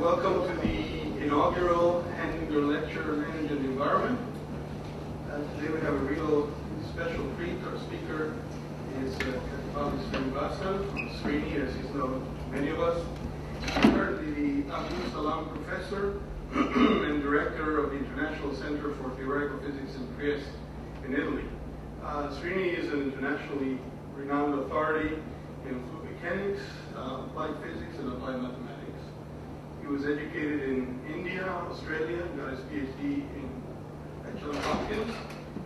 Welcome to the inaugural annual lecture, Language and Environment. Today we have a real special treat. Our speaker is Katipalli Srinivasan, Srini, as he's known to many of us. He's currently the Abdus Salam Professor and Director of the International Center for Theoretical Physics in Trieste, in Italy. Srini is an internationally renowned authority in fluid mechanics, applied physics, and applied mathematics. He was educated in India, Australia, got his PhD at Johns Hopkins,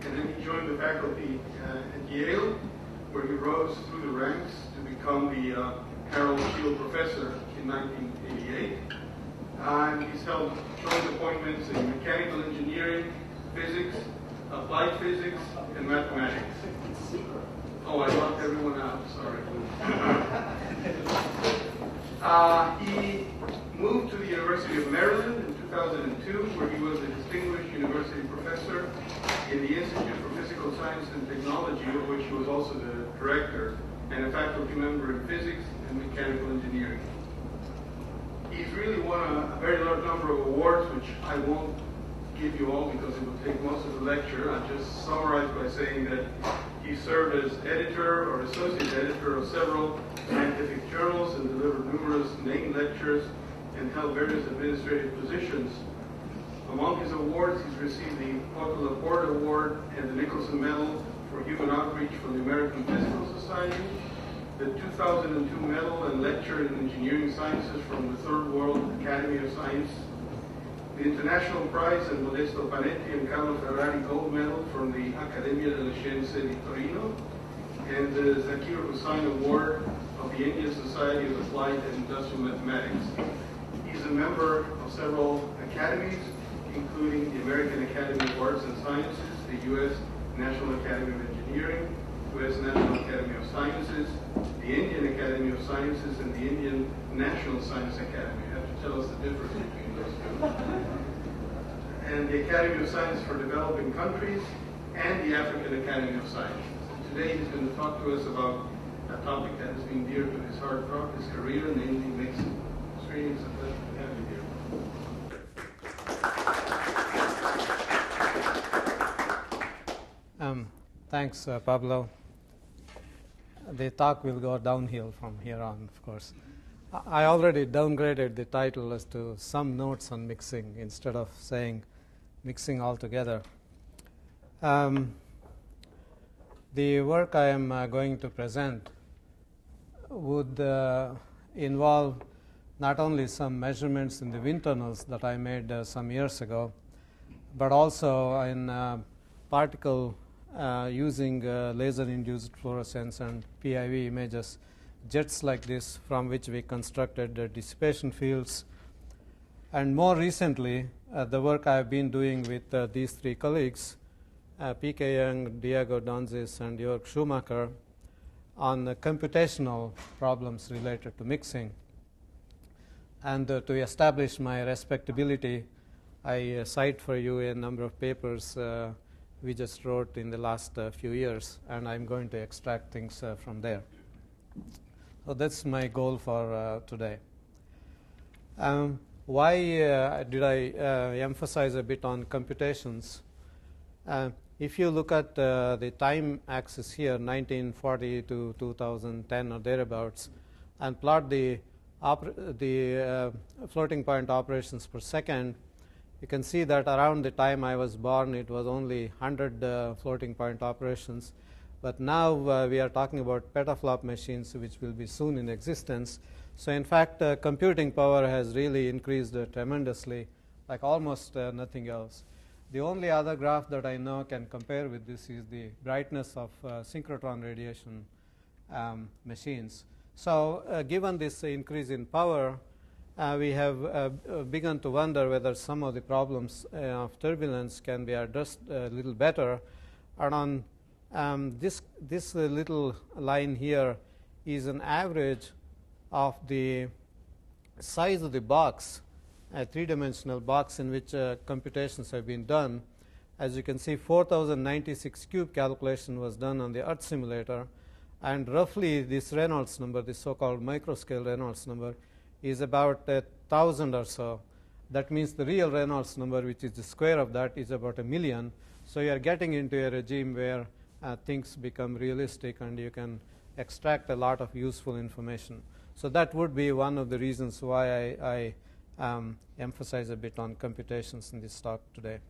and then he joined the faculty at Yale, where he rose through the ranks to become the Harold Shield Professor in 1988. He's held joint appointments in mechanical engineering, physics, applied physics, and mathematics. Oh, I locked everyone out, sorry. He moved to the University of Maryland in 2002, where he was a distinguished university professor in the Institute for Physical Science and Technology, of which he was also the director, and a faculty member in physics and mechanical engineering. He's really won a very large number of awards, which I won't give you all because it will take most of the lecture. I'll just summarize by saying that he served as editor or associate editor of several scientific journals and delivered numerous named lectures and held various administrative positions. Among his awards, he's received the Otto Laporte Award and the Nicholson Medal for Human Outreach from the American Physical Society, the 2002 Medal and Lecture in Engineering Sciences from the Third World Academy of Science, the International Prize and Modesto Panetti and Carlo Ferrari Gold Medal from the Accademia delle Scienze di Torino, and the Zakir Hussain Award of the Indian Society of Applied and Industrial Mathematics. He's a member of several academies, including the American Academy of Arts and Sciences, the U.S. National Academy of Engineering, U.S. National Academy of Sciences, the Indian Academy of Sciences, and the Indian National Science Academy. You have to tell us the difference between those two. And the Academy of Science for Developing Countries, and the African Academy of Sciences. And today he's going to talk to us about a topic that has been dear to his heart throughout his career, namely mixing. Srini, it's a pleasure to have you here. Thanks, Pablo. The talk will go downhill from here on, of course. I already downgraded the title as to some notes on mixing instead of saying mixing altogether. The work I am going to present would involve not only some measurements in the wind tunnels that I made some years ago, but also in particle using laser-induced fluorescence and PIV images, jets like this from which we constructed dissipation fields. And more recently, the work I have been doing with these three colleagues, P.K. Young, Diego Donzis, and Jörg Schumacher, on computational problems related to mixing. And to establish my respectability, I cite for you a number of papers we just wrote in the last few years, and I'm going to extract things from there. So that's my goal for today. Why did I emphasize a bit on computations? If you look at the time axis here, 1940 to 2010 or thereabouts, and plot the floating point operations per second, you can see that around the time I was born, it was only 100 floating point operations. But now we are talking about petaflop machines, which will be soon in existence. So in fact, computing power has really increased tremendously, like almost nothing else. The only other graph that I know can compare with this is the brightness of synchrotron radiation machines. So given this increase in power, we have begun to wonder whether some of the problems of turbulence can be addressed a little better. And on this little line here is an average of the size of the box, a three-dimensional box in which computations have been done. As you can see, 4096 cube calculation was done on the Earth simulator, and roughly this Reynolds number, this so-called microscale Reynolds number, is about 1,000 or so. That means the real Reynolds number, which is the square of that, is about 1,000,000. So you are getting into a regime where things become realistic and you can extract a lot of useful information. So that would be one of the reasons why I emphasize a bit on computations in this talk today.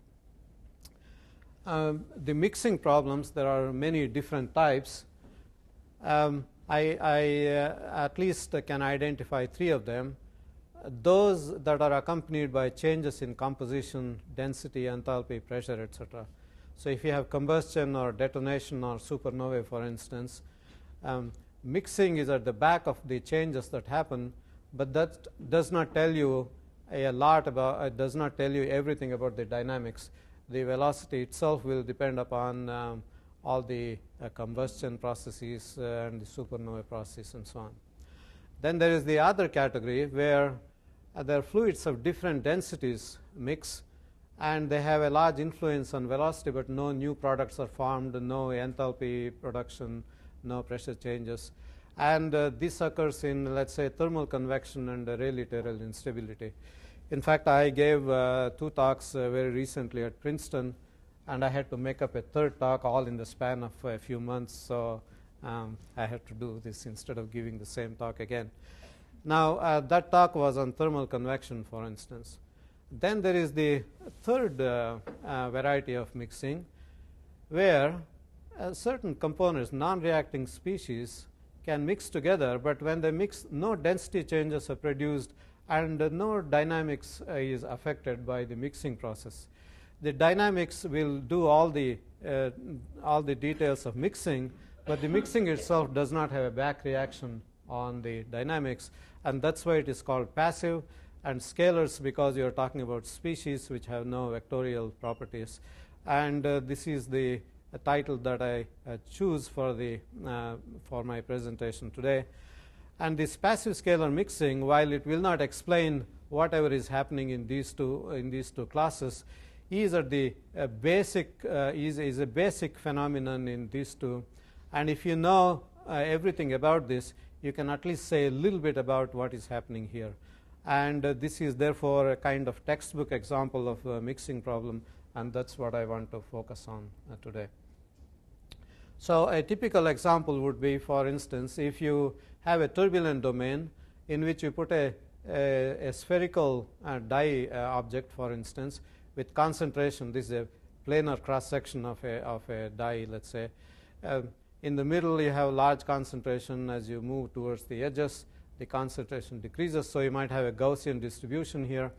The mixing problems, there are many different types. I at least can identify 3 of them. Those that are accompanied by changes in composition, density, enthalpy, pressure, etc. So if you have combustion or detonation or supernovae, for instance, mixing is at the back of the changes that happen, but that does not tell you a lot about, it does not tell you everything about the dynamics. The velocity itself will depend upon all the combustion processes and the supernovae process and so on. Then there is the other category where there are fluids of different densities mix, and they have a large influence on velocity, but no new products are formed, no enthalpy production, no pressure changes. And this occurs in, let's say, thermal convection and Rayleigh-Terrell instability. In fact, I gave 2 talks very recently at Princeton, and I had to make up a 3rd talk all in the span of a few months. So I had to do this instead of giving the same talk again. Now, that talk was on thermal convection, for instance. Then there is the 3rd variety of mixing, where certain components, non-reacting species, can mix together, but when they mix, no density changes are produced and no dynamics is affected by the mixing process. The dynamics will do all the details of mixing, but the mixing itself does not have a back reaction on the dynamics, and that's why it is called passive. And scalars, because you are talking about species which have no vectorial properties. And this is the title that I choose for my presentation today. And this passive scalar mixing, while it will not explain whatever is happening in these two classes, is at the basic is a basic phenomenon in these two. And if you know everything about this, you can at least say a little bit about what is happening here. And this is therefore a kind of textbook example of a mixing problem, and that's what I want to focus on today. So a typical example would be, for instance, if you have a turbulent domain in which you put a spherical die object, for instance, with concentration. This is a planar cross section of a die, let's say. In the middle you have large concentration. As you move towards the edges, the concentration decreases, so you might have a Gaussian distribution here.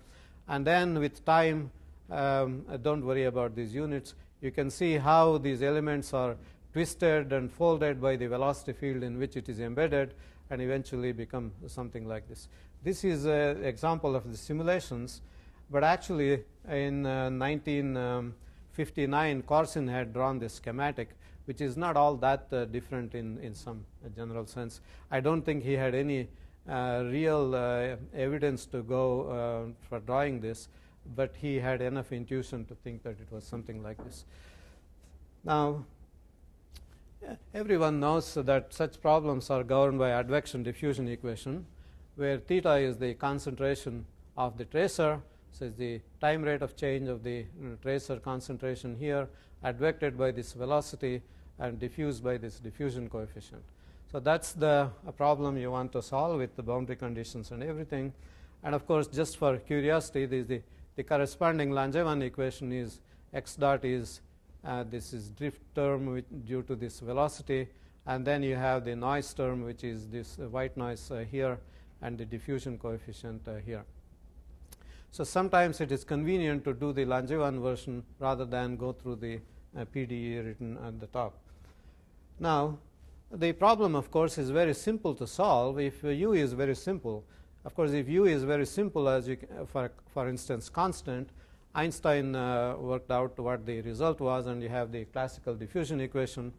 And then with time, don't worry about these units, you can see how these elements are twisted and folded by the velocity field in which it is embedded, and eventually become something like this. This is an example of the simulations, but actually in 1959 Corsin had drawn this schematic, which is not all that different in some general sense. I don't think he had any real evidence to go for drawing this, but he had enough intuition to think that it was something like this. Now, everyone knows that such problems are governed by advection diffusion equation, where theta is the concentration of the tracer, so it's the time rate of change of the tracer concentration here, advected by this velocity and diffused by this diffusion coefficient. So that's the problem you want to solve with the boundary conditions and everything. And of course, just for curiosity, the corresponding Langevin equation is x dot is this is drift term due to this velocity, and then you have the noise term, which is this white noise here, and the diffusion coefficient here. So sometimes it is convenient to do the Langevin version rather than go through the PDE written at the top. Now, the problem, of course, is very simple to solve if u is very simple. Of course, if u is very simple, as you for instance constant, Einstein worked out what the result was, and you have the classical diffusion equation.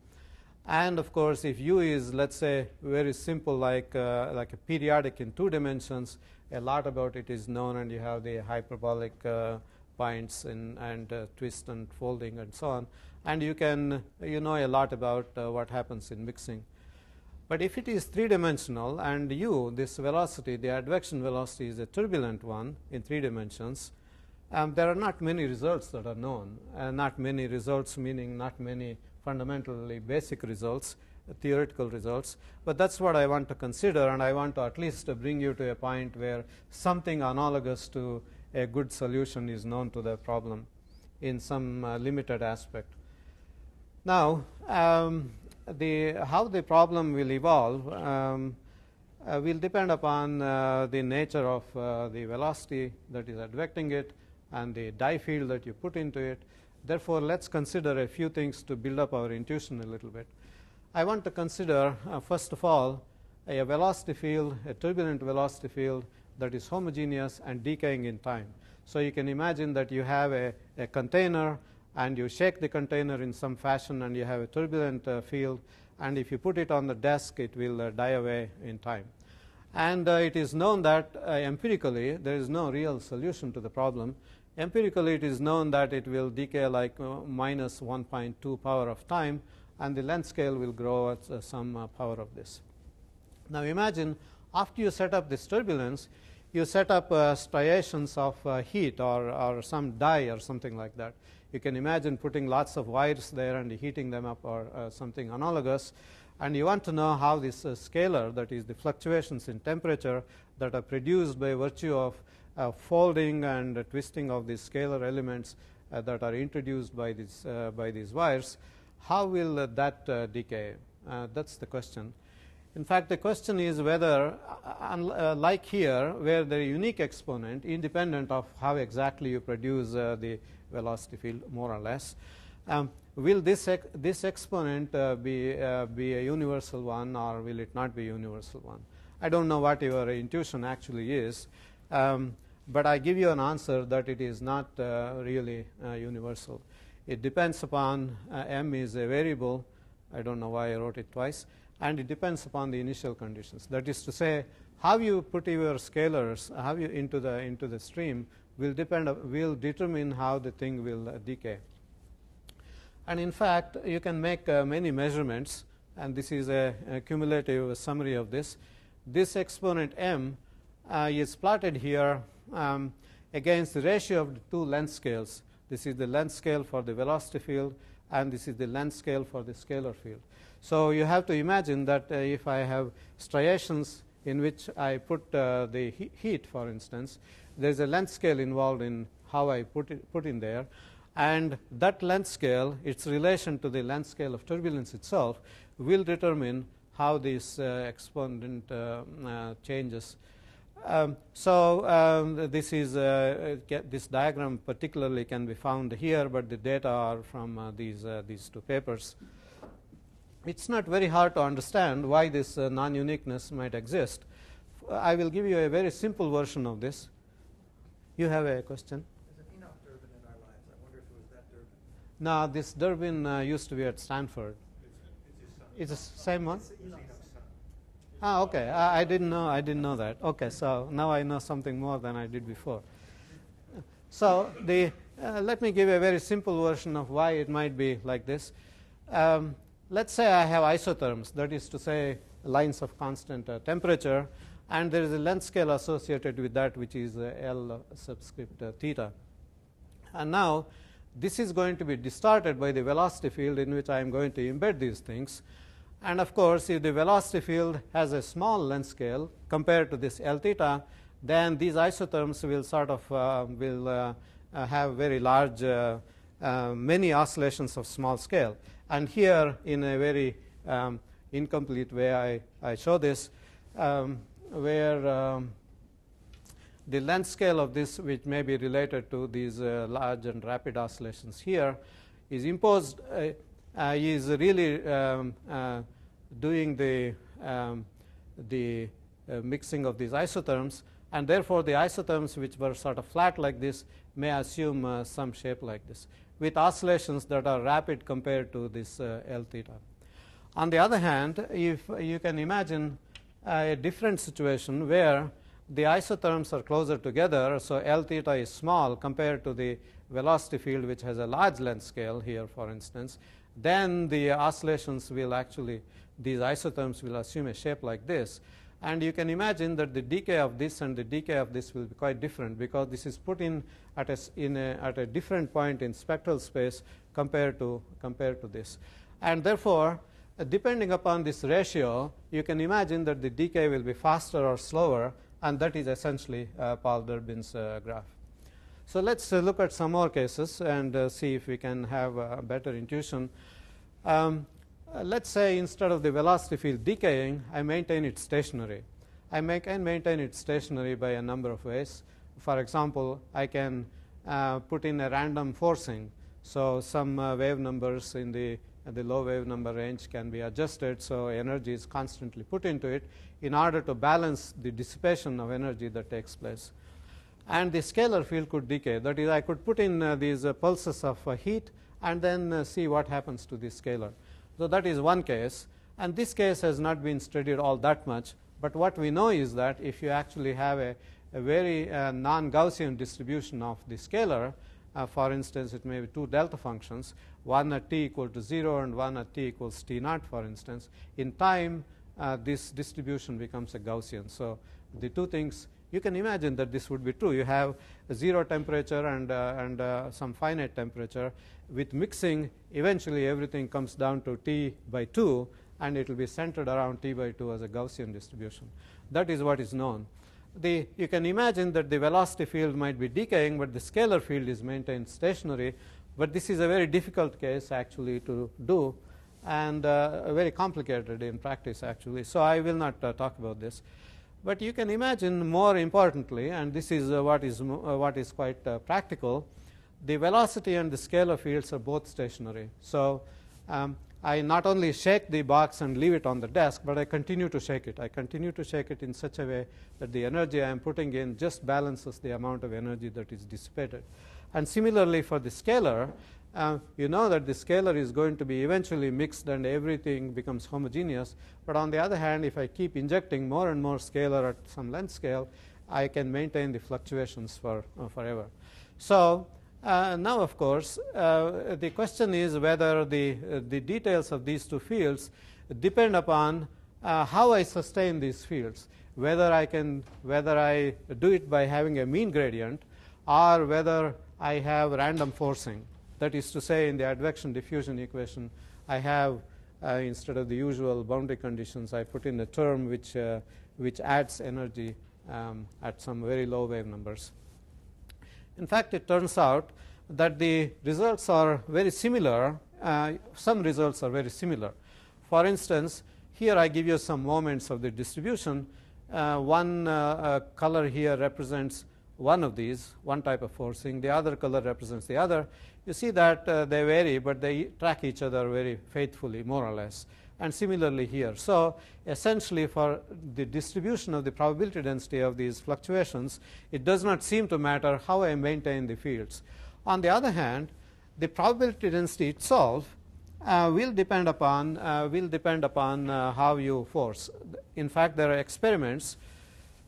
And of course, if u is, let's say, very simple, like a periodic in 2 dimensions, a lot about it is known, and you have the hyperbolic points and twist and folding and so on. And you know a lot about what happens in mixing. But if it is three-dimensional and u, this velocity, the advection velocity, is a turbulent one in 3 dimensions, there are not many results that are known. Not many results meaning not many fundamentally basic results, theoretical results. But that's what I want to consider, and I want to at least bring you to a point where something analogous to a good solution is known to the problem in some limited aspect. Now, how the problem will evolve will depend upon the nature of the velocity that is advecting it and the dye field that you put into it. Therefore, let's consider a few things to build up our intuition a little bit. I want to consider, first of all, a velocity field, a turbulent velocity field that is homogeneous and decaying in time. So you can imagine that you have a container, and you shake the container in some fashion, and you have a turbulent field, and if you put it on the desk, it will die away in time. And it is known that empirically, there is no real solution to the problem. Empirically, it is known that it will decay like minus 1.2 power of time, and the length scale will grow at some power of this. Now imagine, after you set up this turbulence, you set up striations of heat or some dye or something like that. You can imagine putting lots of wires there and heating them up, or something analogous. And you want to know how this scalar, that is the fluctuations in temperature that are produced by virtue of folding and twisting of these scalar elements that are introduced by these wires, how will that decay? That's the question. In fact, the question is whether, like here, where the unique exponent, independent of how exactly you produce the velocity field, more or less, will this exponent be a universal one, or will it not be a universal one? I don't know what your intuition actually is, but I give you an answer that it is not really universal. It depends upon m is a variable. I don't know why I wrote it twice. And it depends upon the initial conditions. That is to say, how you put your scalars, how you into the stream will determine how the thing will decay. And in fact, you can make many measurements, and this is a cumulative summary of this. This exponent m is plotted here against the ratio of the two length scales. This is the length scale for the velocity field, and this is the length scale for the scalar field. So you have to imagine that if I have striations in which I put the heat, for instance, there is a length scale involved in how I put in there, and that length scale, its relation to the length scale of turbulence itself, will determine how this exponent changes. This diagram particularly can be found here, but the data are from these two papers. It's not very hard to understand why this non-uniqueness might exist. I will give you a very simple version of this. You have a question? There's an Enoch Durbin in our lives. I wonder if it was that Durbin. No, this Durbin used to be at Stanford. It's the same one? It's Enoch's son. Ah, okay. I didn't know that. Okay, so now I know something more than I did before. So let me give a very simple version of why it might be like this. Let's say I have isotherms, that is to say lines of constant temperature, and there is a length scale associated with that, which is L subscript theta. And now this is going to be distorted by the velocity field in which I am going to embed these things. And of course, if the velocity field has a small length scale compared to this L theta, then these isotherms will sort of have very large, many oscillations of small scale. And here, in a very incomplete way, I show this, where the length scale of this, which may be related to these large and rapid oscillations here, is imposed, is really doing the mixing of these isotherms, and therefore the isotherms which were sort of flat like this may assume some shape like this, with oscillations that are rapid compared to this L theta. On the other hand, if you can imagine a different situation where the isotherms are closer together, so L theta is small compared to the velocity field, which has a large length scale here, for instance, then the oscillations will actually these isotherms will assume a shape like this. And you can imagine that the decay of this and the decay of this will be quite different, because this is put in at a different point in spectral space compared to this. And therefore, depending upon this ratio, you can imagine that the decay will be faster or slower, and that is essentially Paul Durbin's graph. So let's look at some more cases and see if we can have a better intuition. Let's say instead of the velocity field decaying, I maintain it stationary. I can maintain it stationary by a number of ways. For example, I can put in a random forcing. So some wave numbers in the low wave number range can be adjusted, so energy is constantly put into it in order to balance the dissipation of energy that takes place. And the scalar field could decay. That is, I could put in these pulses of heat and then see what happens to the scalar. So that is one case, and this case has not been studied all that much, but what we know is that if you actually have a very non-Gaussian distribution of the scalar, for instance, it may be two delta functions, one at t equal to 0 and one at t equals t naught, for instance. In time, this distribution becomes a Gaussian. So the two things, you can imagine that this would be true. You have a 0 temperature and some finite temperature. With mixing, eventually everything comes down to t by 2, and it will be centered around t by 2 as a Gaussian distribution. That is what is known. You can imagine that the velocity field might be decaying, but the scalar field is maintained stationary. But this is a very difficult case actually to do, and very complicated in practice actually. So I will not talk about this. But you can imagine, more importantly, and this is what is quite practical, the velocity and the scalar fields are both stationary. So I not only shake the box and leave it on the desk, but I continue to shake it. I continue to shake it in such a way that the energy I am putting in just balances the amount of energy that is dissipated. And similarly for the scalar, you know that the scalar is going to be eventually mixed and everything becomes homogeneous. But on the other hand, if I keep injecting more and more scalar at some length scale, I can maintain the fluctuations forever. So now, of course, the question is whether the details of these two fields depend upon how I sustain these fields, whether I do it by having a mean gradient, or whether I have random forcing. That is to say, in the advection diffusion equation, I have instead of the usual boundary conditions, I put in a term which adds energy at some very low wave numbers. In fact, it turns out that the results are very similar. Some results are very similar. For instance, here I give you some moments of the distribution. One color here represents one of these, one type of forcing. The other color represents the other. You see that they vary, but they track each other very faithfully, more or less. And similarly here. So essentially, for the distribution of the probability density of these fluctuations, it does not seem to matter how I maintain the fields. On the other hand, the probability density itself will depend upon how you force. In fact, there are experiments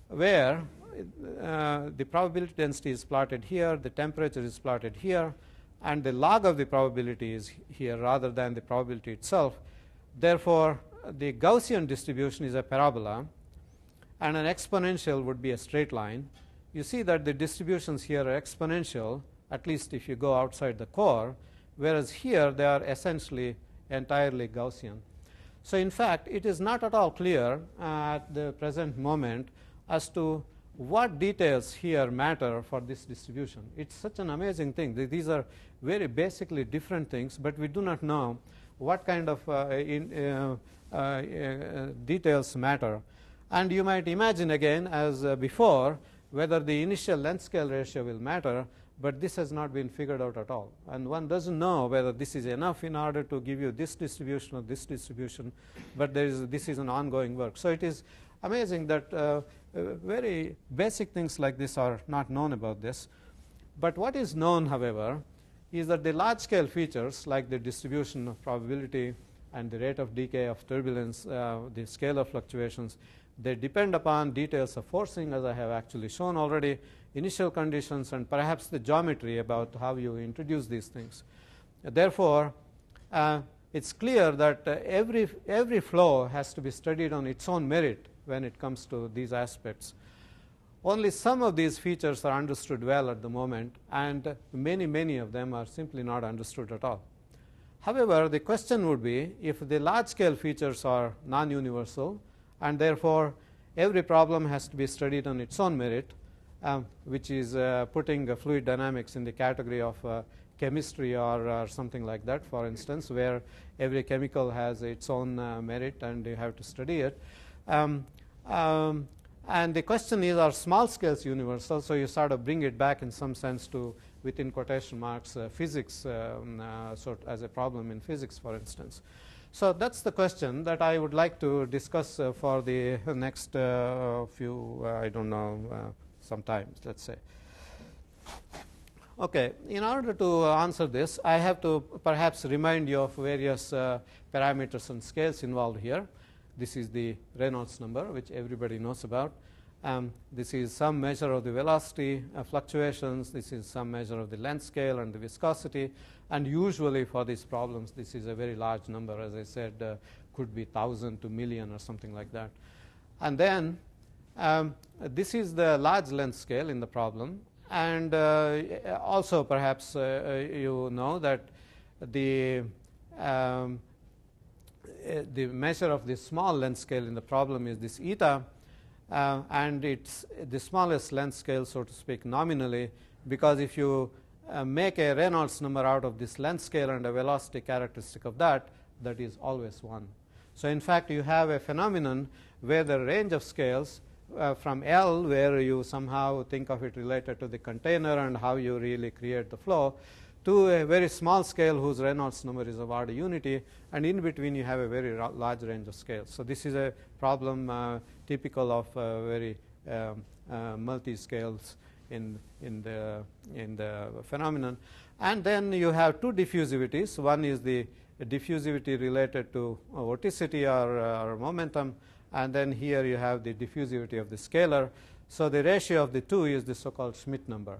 where the probability density is plotted here, the temperature is plotted here, and the log of the probability is here rather than the probability itself. Therefore, the Gaussian distribution is a parabola, and an exponential would be a straight line. You see that the distributions here are exponential, at least if you go outside the core, whereas here they are essentially entirely Gaussian. So in fact, it is not at all clear at the present moment as to what details here matter for this distribution. It's such an amazing thing. These are very basically different things, but we do not know what kind of details matter. And you might imagine again, as before, whether the initial length scale ratio will matter, but this has not been figured out at all. And one doesn't know whether this is enough in order to give you this distribution or this distribution, but this is an ongoing work. So it is amazing that very basic things like this are not known about this. But what is known, however, is that the large scale features like the distribution of probability and the rate of decay of turbulence, the scalar fluctuations, they depend upon details of forcing, as I have actually shown already, initial conditions, and perhaps the geometry about how you introduce these things. Therefore, it's clear that every flow has to be studied on its own merit when it comes to these aspects. Only some of these features are understood well at the moment, and many of them are simply not understood at all. However, the question would be, if the large-scale features are non-universal, and therefore every problem has to be studied on its own merit, which is putting fluid dynamics in the category of chemistry or something like that, for instance, where every chemical has its own merit and you have to study it. And the question is, are small scales universal? So you sort of bring it back in some sense to, within quotation marks, physics, sort as a problem in physics, for instance. So that's the question that I would like to discuss for the next few, I don't know, sometimes, let's say. Okay, in order to answer this, I have to perhaps remind you of various parameters and scales involved here. This is the Reynolds number, which everybody knows about. This is some measure of the velocity fluctuations. This is some measure of the length scale and the viscosity. And usually for these problems, this is a very large number. As I said, could be 1,000 to million or something like that. And then this is the large length scale in the problem. And also perhaps you know that the measure of the small length scale in the problem is this eta, and it's the smallest length scale, so to speak, nominally, because if you make a Reynolds number out of this length scale and a velocity characteristic of that, that is always 1. So in fact, you have a phenomenon where the range of scales from L, where you somehow think of it related to the container and how you really create the flow, to a very small scale whose Reynolds number is of order unity, and in between you have a very large range of scales. So this is a problem typical of very multi-scales in the phenomenon. And then you have two diffusivities. One is the diffusivity related to vorticity or momentum, and then here you have the diffusivity of the scalar. So the ratio of the two is the so-called Schmidt number.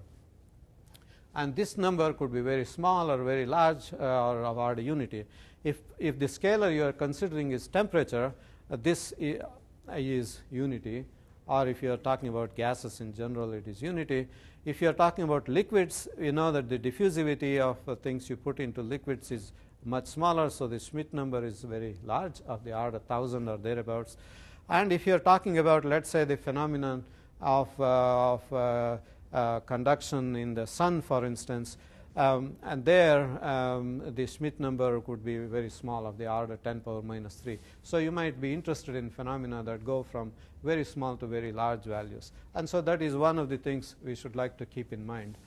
And this number could be very small or very large or of order unity. If the scalar you are considering is temperature, this is unity. Or if you are talking about gases in general, it is unity. If you are talking about liquids, you know that the diffusivity of things you put into liquids is much smaller, so the Schmidt number is very large, of the order 1,000 or thereabouts. And if you are talking about, let's say, the phenomenon of conduction in the sun, for instance, and there the Schmidt number could be very small, of the order 10 power minus 3. So you might be interested in phenomena that go from very small to very large values. And so that is one of the things we should like to keep in mind.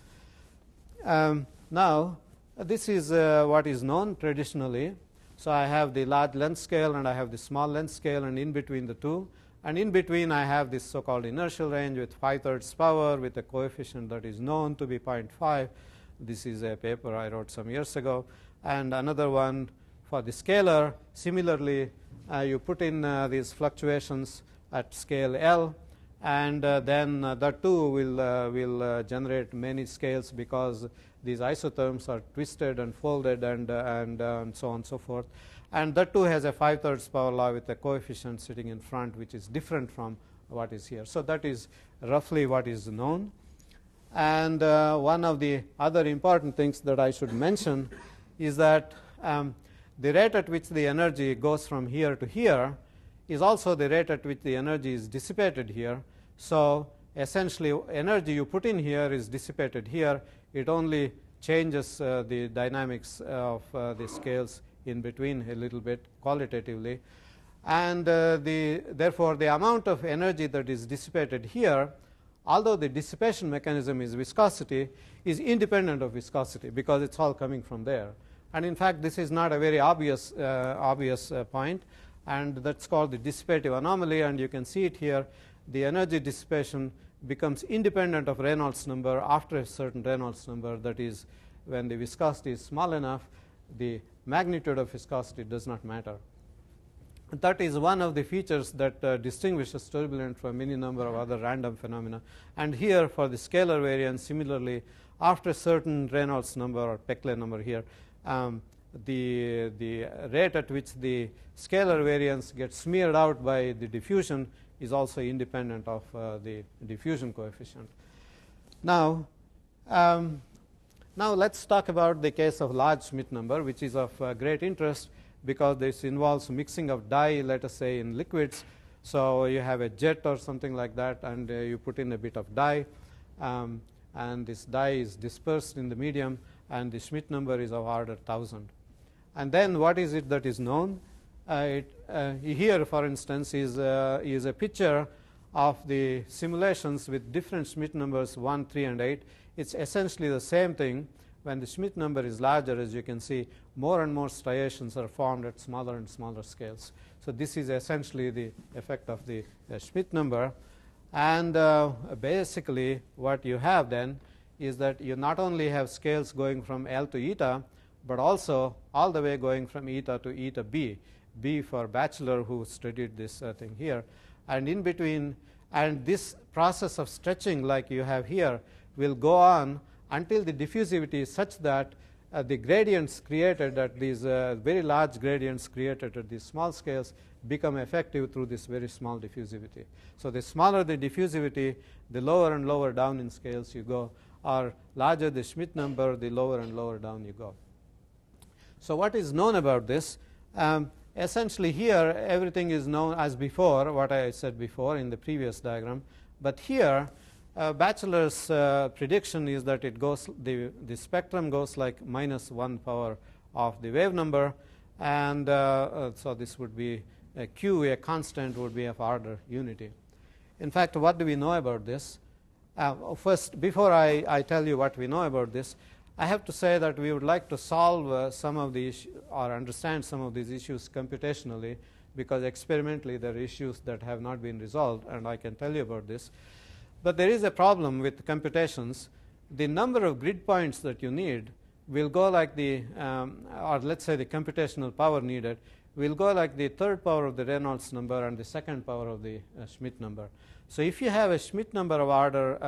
Now, this is what is known traditionally. So I have the large length scale and I have the small length scale, and in between the two. And in between I have this so-called inertial range with 5/3 power with a coefficient that is known to be 0.5. This is a paper I wrote some years ago. And another one for the scalar. Similarly, you put in these fluctuations at scale L, and then that too will generate many scales, because these isotherms are twisted and folded and so on and so forth. And that too has a 5/3 power law with a coefficient sitting in front, which is different from what is here. So that is roughly what is known. And one of the other important things that I should mention is that the rate at which the energy goes from here to here is also the rate at which the energy is dissipated here. So essentially, energy you put in here is dissipated here. It only changes the dynamics of the scales in between a little bit qualitatively. And therefore, the amount of energy that is dissipated here, although the dissipation mechanism is viscosity, is independent of viscosity, because it's all coming from there. And in fact, this is not a very obvious point, and that's called the dissipative anomaly. And you can see it here. The energy dissipation becomes independent of Reynolds number after a certain Reynolds number. That is, when the viscosity is small enough, the magnitude of viscosity does not matter. That is one of the features that distinguishes turbulent from any number of other random phenomena. And here for the scalar variance, similarly, after a certain Reynolds number or Peclet number here, the rate at which the scalar variance gets smeared out by the diffusion is also independent of the diffusion coefficient. Now, now let's talk about the case of large Schmidt number, which is of great interest because this involves mixing of dye, let us say, in liquids. So you have a jet or something like that, and you put in a bit of dye, and this dye is dispersed in the medium, and the Schmidt number is of order 1000. And then what is it that is known? Here, for instance, is a picture of the simulations with different Schmidt numbers 1, 3, and 8. It's essentially the same thing. When the Schmidt number is larger, as you can see, more and more striations are formed at smaller and smaller scales. So this is essentially the effect of the Schmidt number. And basically, what you have then is that you not only have scales going from L to eta, but also all the way going from eta to eta b, B for Batchelor, who studied this thing here. And in between, and this process of stretching like you have here will go on until the diffusivity is such that the gradients created at these very large gradients created at these small scales become effective through this very small diffusivity. So the smaller the diffusivity, the lower and lower down in scales you go, or larger the Schmidt number, the lower and lower down you go. So what is known about this? Essentially here everything is known as before, what I said before in the previous diagram. But here Batchelor's prediction is that it goes, the spectrum goes like -1 power of the wave number, and so this would be a Q, a constant, would be of order unity. In fact, what do we know about this? First, before I tell you what we know about this, I have to say that we would like to solve some of these or understand some of these issues computationally, because experimentally there are issues that have not been resolved, and I can tell you about this. But there is a problem with computations. The number of grid points that you need will go like the, or let's say the computational power needed, will go like the third power of the Reynolds number and the second power of the Schmidt number. So if you have a Schmidt number of order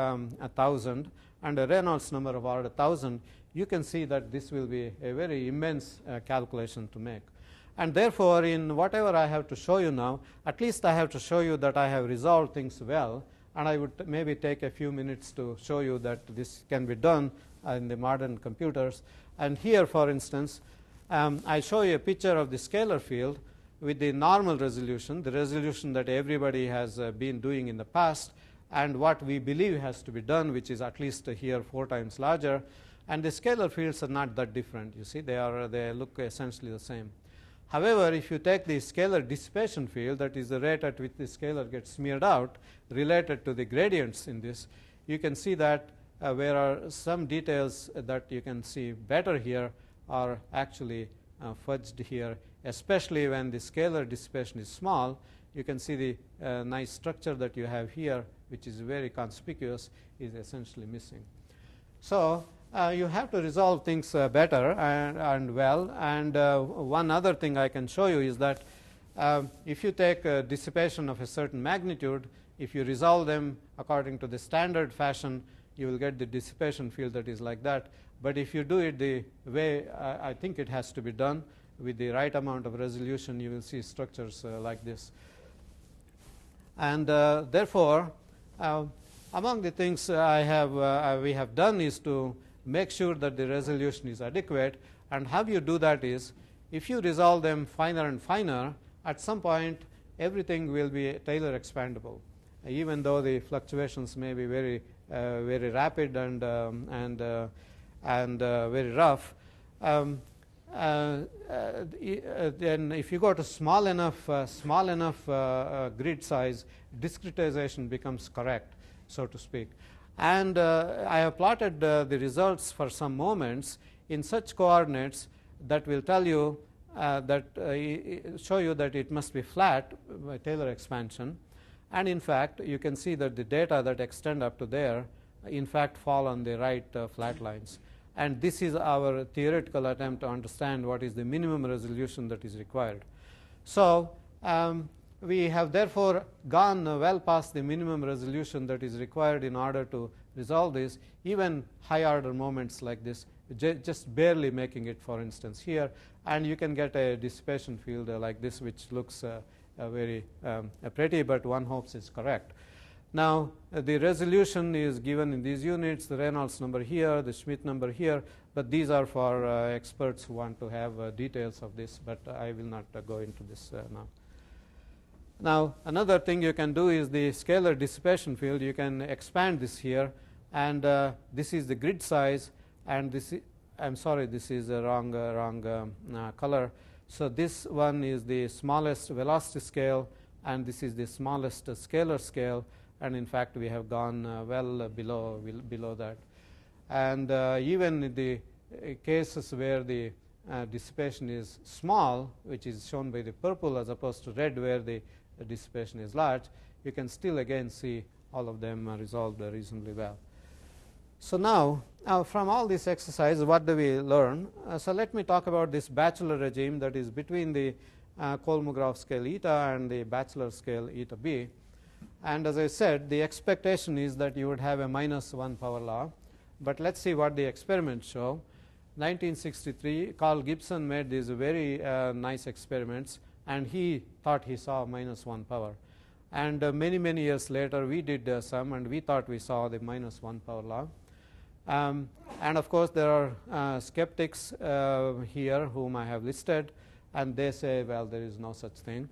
1000 and a Reynolds number of order 1000, you can see that this will be a very immense calculation to make. And therefore, in whatever I have to show you now, at least I have to show you that I have resolved things well. And I would maybe take a few minutes to show you that this can be done in the modern computers. And here, for instance, I show you a picture of the scalar field with the normal resolution, the resolution that everybody has been doing in the past, and what we believe has to be done, which is at least here 4 times larger. And the scalar fields are not that different. You see, they look essentially the same. However, if you take the scalar dissipation field, that is the rate at which the scalar gets smeared out, related to the gradients in this, you can see that there are some details that you can see better here are actually fudged here, especially when the scalar dissipation is small. You can see the nice structure that you have here, which is very conspicuous, is essentially missing. So you have to resolve things better and well. And one other thing I can show you is that if you take a dissipation of a certain magnitude, if you resolve them according to the standard fashion, you will get the dissipation field that is like that. But if you do it the way I think it has to be done, with the right amount of resolution, you will see structures like this. And therefore, among the things we have done is to make sure that the resolution is adequate. And how you do that is, if you resolve them finer and finer, at some point everything will be Taylor expandable, even though the fluctuations may be very very rapid and very rough. Then if you go to small enough grid size, discretization becomes correct, so to speak. And I have plotted the results for some moments in such coordinates that will tell you show you that it must be flat by Taylor expansion. And in fact, you can see that the data that extend up to there, in fact, fall on the right flat lines. And this is our theoretical attempt to understand what is the minimum resolution that is required. So we have therefore gone well past the minimum resolution that is required in order to resolve this. Even high order moments like this just barely making it, for instance, here. And you can get a dissipation field like this, which looks very pretty, but one hopes is correct. Now, the resolution is given in these units, the Reynolds number here, the Schmidt number here, but these are for experts who want to have details of this, but I will not go into this now. Now, another thing you can do is the scalar dissipation field. You can expand this here, and this is the grid size, and this I'm sorry, this is a wrong color. So this one is the smallest velocity scale, and this is the smallest scalar scale, and in fact we have gone well below that. And even in the cases where the dissipation is small, which is shown by the purple as opposed to red where the dissipation is large, you can still again see all of them resolved reasonably well. So now, from all this exercise, what do we learn? So let me talk about this Batchelor regime that is between the Kolmogorov scale eta and the Batchelor scale eta b. And as I said, the expectation is that you would have a -1 power law. But let's see what the experiments show. 1963, Carl Gibson made these very nice experiments, and he thought he saw -1 power. And many years later, we did some, and we thought we saw the -1 power law. And of course, there are skeptics here whom I have listed, and they say, well, there is no such thing.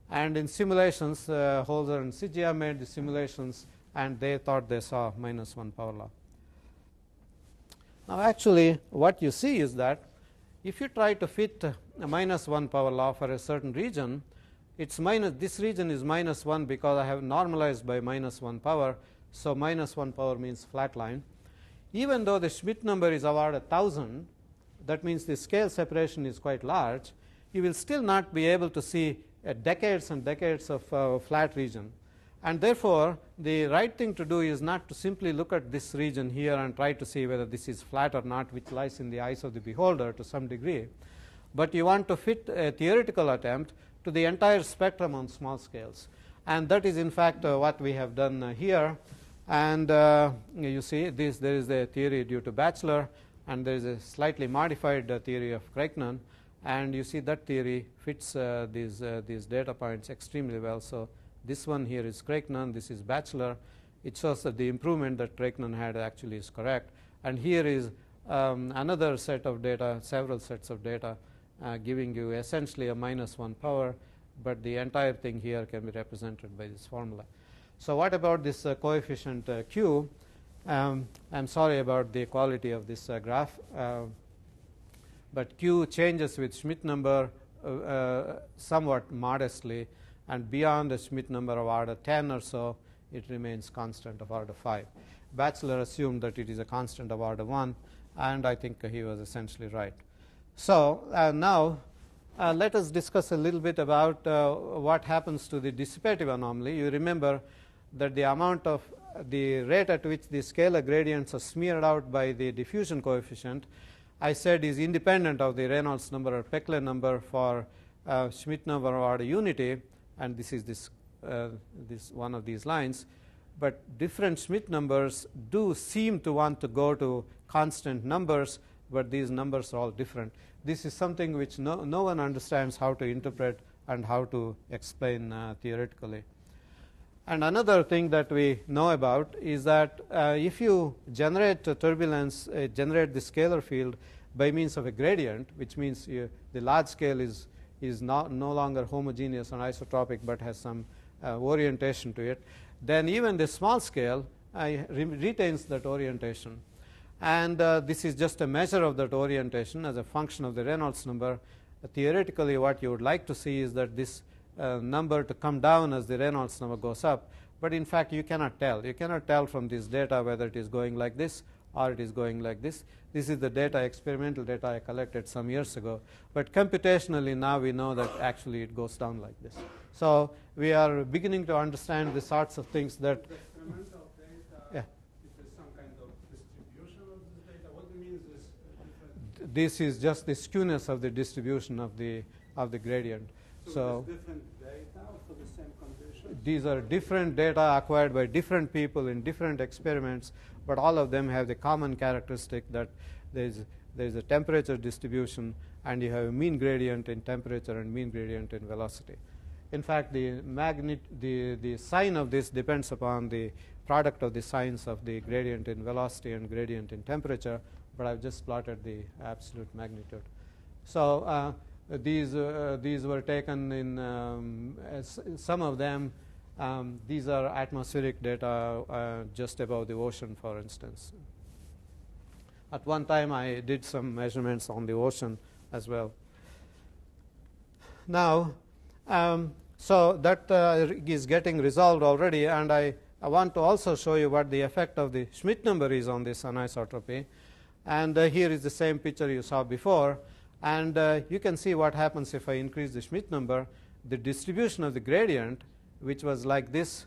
And in simulations, Holzer and Sigia made the simulations, and they thought they saw -1 power law. Now, actually, what you see is that if you try to fit a -1 power law for a certain region, it's this region is -1 because I have normalized by -1 power. So -1 power means flat line. Even though the Schmidt number is about 1,000, that means the scale separation is quite large, you will still not be able to see decades and decades of flat region. And therefore, the right thing to do is not to simply look at this region here and try to see whether this is flat or not, which lies in the eyes of the beholder to some degree. But you want to fit a theoretical attempt to the entire spectrum on small scales. And that is, in fact, what we have done here. And you see, there is a theory due to Batchelor, and there is a slightly modified theory of Kreiknan. And you see that theory fits these data points extremely well. So this one here is Kreiknan, this is Batchelor. It shows that the improvement that Kreiknan had actually is correct. And here is another set of data, several sets of data, giving you essentially a -1 power, but the entire thing here can be represented by this formula. So what about this coefficient Q? I'm sorry about the quality of this graph, but Q changes with Schmidt number somewhat modestly, and beyond the Schmidt number of order 10 or so, it remains constant of order 5. Batchelor assumed that it is a constant of order 1, and I think he was essentially right. So now let us discuss a little bit about what happens to the dissipative anomaly. You remember that the amount of the rate at which the scalar gradients are smeared out by the diffusion coefficient, I said, is independent of the Reynolds number or Peclet number for Schmidt number of order unity, and this is this one of these lines. But different Schmidt numbers do seem to want to go to constant numbers, but these numbers are all different. This is something which no one understands how to interpret and how to explain theoretically. And another thing that we know about is that if you generate turbulence, generate the scalar field by means of a gradient, which means the large scale is no longer homogeneous and isotropic but has some orientation to it, then even the small scale retains that orientation. And this is just a measure of that orientation as a function of the Reynolds number. Theoretically, what you would like to see is that this number to come down as the Reynolds number goes up. But in fact, you cannot tell. You cannot tell from this data whether it is going like this or it is going like this. This is the data, experimental data I collected some years ago. But computationally, now we know that actually it goes down like this. So we are beginning to understand the sorts of things that... Experimental data, yeah. It is some kind of distribution of this data. What do you mean is different? This is just the skewness of the distribution of the gradient. So different data for the same conditions? These are different data acquired by different people in different experiments, but all of them have the common characteristic that there is there is a temperature distribution, and you have a mean gradient in temperature and mean gradient in velocity. In fact, the sign of this depends upon the product of the signs of the gradient in velocity and gradient in temperature, but I've just plotted the absolute magnitude. So these were taken in some of them. These are atmospheric data just above the ocean, for instance. At one time, I did some measurements on the ocean as well. Now, so that is getting resolved already, and I want to also show you what the effect of the Schmidt number is on this anisotropy. And here is the same picture you saw before. And you can see what happens if I increase the Schmidt number. The distribution of the gradient, which was like this